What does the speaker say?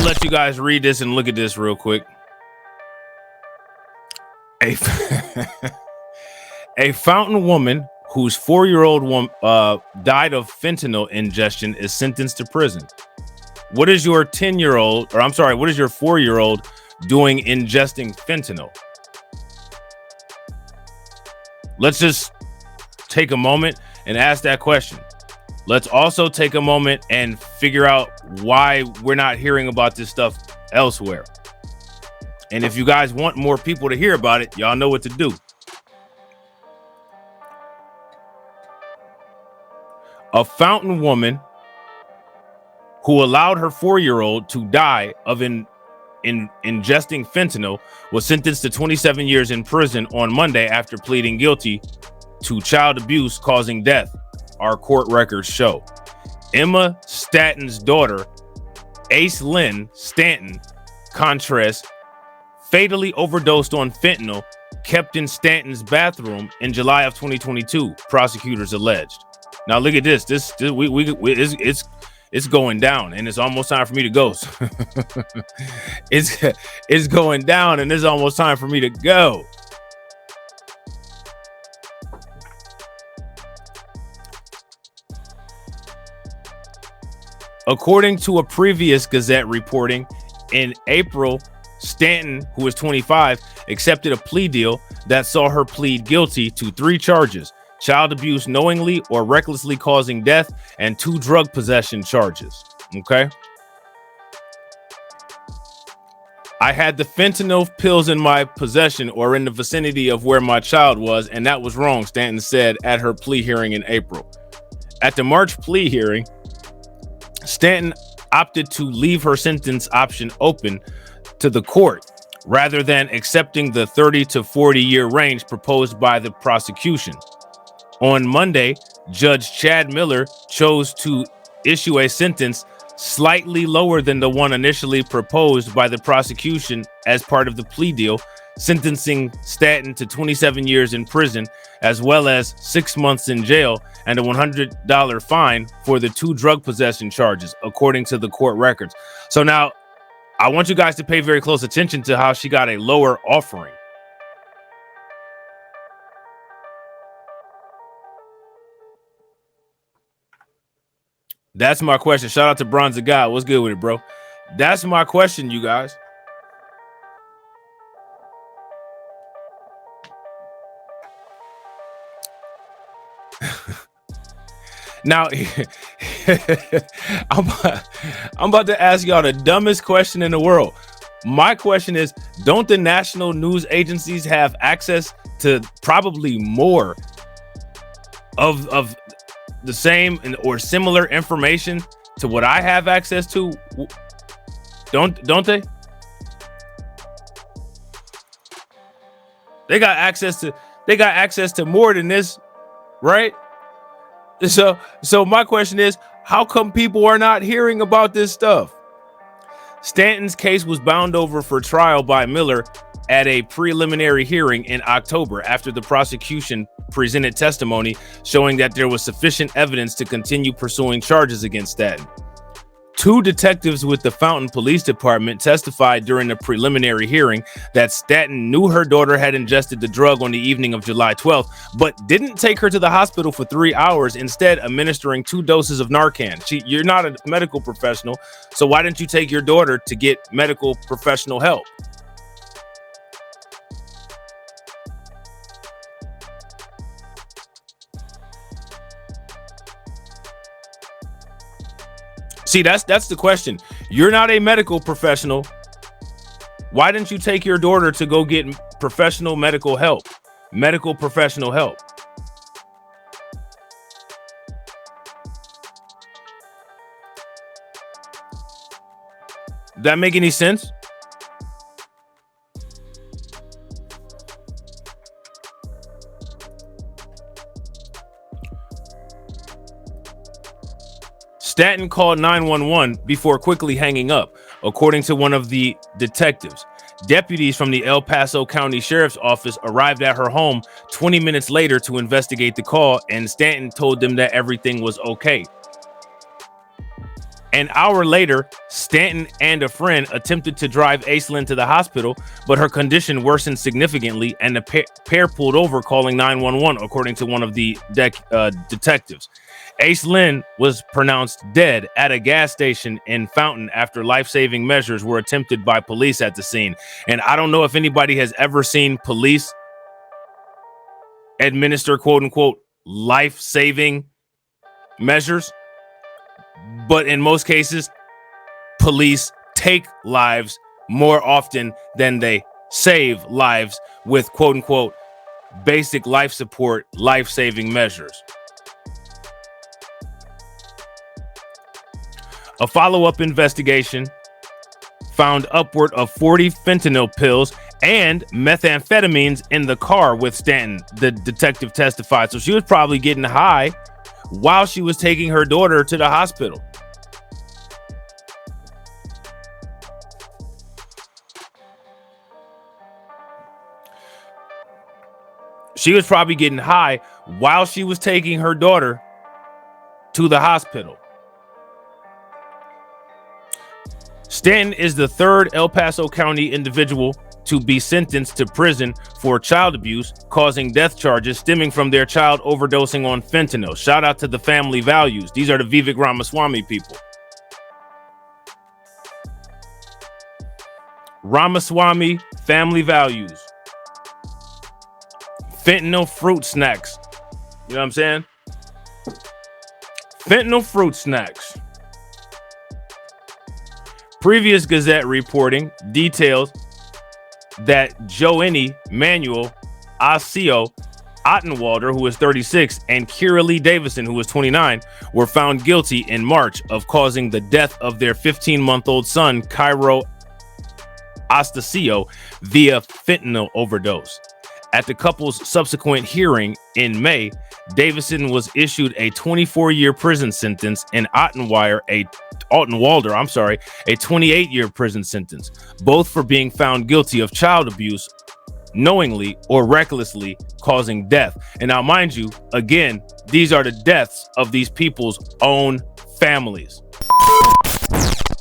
gonna let you guys read this and look at this real quick. A Fountain woman whose 4-year-old died of fentanyl ingestion is sentenced to prison. What is your 10-year-old, or I'm sorry, what is your 4-year-old doing ingesting fentanyl? Let's just take a moment and ask that question. Let's also take a moment and figure out why we're not hearing about this stuff elsewhere. And if you guys want more people to hear about it, y'all know what to do. A Fountain woman who allowed her 4-year-old to die of ingesting fentanyl was sentenced to 27 years in prison on Monday after pleading guilty to child abuse causing death, our court records show. Emma Staton's daughter, Ace Lynn Staton, contrast, fatally overdosed on fentanyl kept in Staton's bathroom in July of 2022, prosecutors alleged. Now look at this. It's going down, and it's almost time for me to go. It's going down, and it's almost time for me to go. According to a previous Gazette reporting, in April, Staton, who was 25, accepted a plea deal that saw her plead guilty to 3 charges: child abuse knowingly or recklessly causing death, and 2 drug possession charges. Okay. I had the fentanyl pills in my possession or in the vicinity of where my child was, and that was wrong, Staton said at her plea hearing in April. At the March plea hearing, Staton opted to leave her sentence option open to the court rather than accepting the 30 to 40-year range proposed by the prosecution. On Monday, Judge Chad Miller chose to issue a sentence slightly lower than the one initially proposed by the prosecution as part of the plea deal, sentencing Staton to 27 years in prison, as well as 6 months in jail and a $100 fine for the 2 drug possession charges, according to the court records. So now, I want you guys to pay very close attention to how she got a lower offering. That's my question. Shout out to Bronze God. What's good with it, bro? That's my question, you guys. Now, I'm about to ask y'all the dumbest question in the world. My question is, don't the national news agencies have access to probably more of the same or similar information to what I have access to? Don't they? They got access to more than this, right? So my question is, how come people are not hearing about this stuff? Stanton's case was bound over for trial by Miller at a preliminary hearing in October after the prosecution presented testimony showing that there was sufficient evidence to continue pursuing charges against Staton. 2 detectives with the Fountain Police Department testified during the preliminary hearing that Staton knew her daughter had ingested the drug on the evening of July 12th, but didn't take her to the hospital for 3 hours, instead administering 2 doses of Narcan. You're not a medical professional, so why didn't you take your daughter to get medical professional help? See, that's the question. You're not a medical professional. Why didn't you take your daughter to go get professional medical help? Medical professional help. Does that make any sense? Staton called 911 before quickly hanging up, according to one of the detectives. Deputies from the El Paso County Sheriff's Office arrived at her home 20 minutes later to investigate the call, and Staton told them that everything was okay. An hour later, Staton and a friend attempted to drive Aislinn to the hospital, but her condition worsened significantly and the pair pulled over, calling 911, according to one of the detectives. Aislinn was pronounced dead at a gas station in Fountain after life-saving measures were attempted by police at the scene. And I don't know if anybody has ever seen police administer quote-unquote life-saving measures, but in most cases, police take lives more often than they save lives with quote-unquote basic life support, life-saving measures. A follow-up investigation found upward of 40 fentanyl pills and methamphetamines in the car with Staton, the detective testified. So she was probably getting high while she was taking her daughter to the hospital. She was probably getting high while she was taking her daughter to the hospital. Staton is the third El Paso County individual to be sentenced to prison for child abuse, causing death charges stemming from their child overdosing on fentanyl. Shout out to the family values. These are the Vivek Ramaswamy people. Ramaswamy family values. Fentanyl fruit snacks. You know what I'm saying? Fentanyl fruit snacks. Previous Gazette reporting details that Joanny Manuel Asio Ottenwalder, who was 36, and Kira Lee Davison, who was 29, were found guilty in March of causing the death of their 15-month-old son, Cairo Astasio, via fentanyl overdose. At the couple's subsequent hearing in May, Davison was issued a 24-year prison sentence and Ottenwalder a 28-year prison sentence, both for being found guilty of child abuse, knowingly or recklessly causing death. And now, mind you, again, these are the deaths of these people's own families.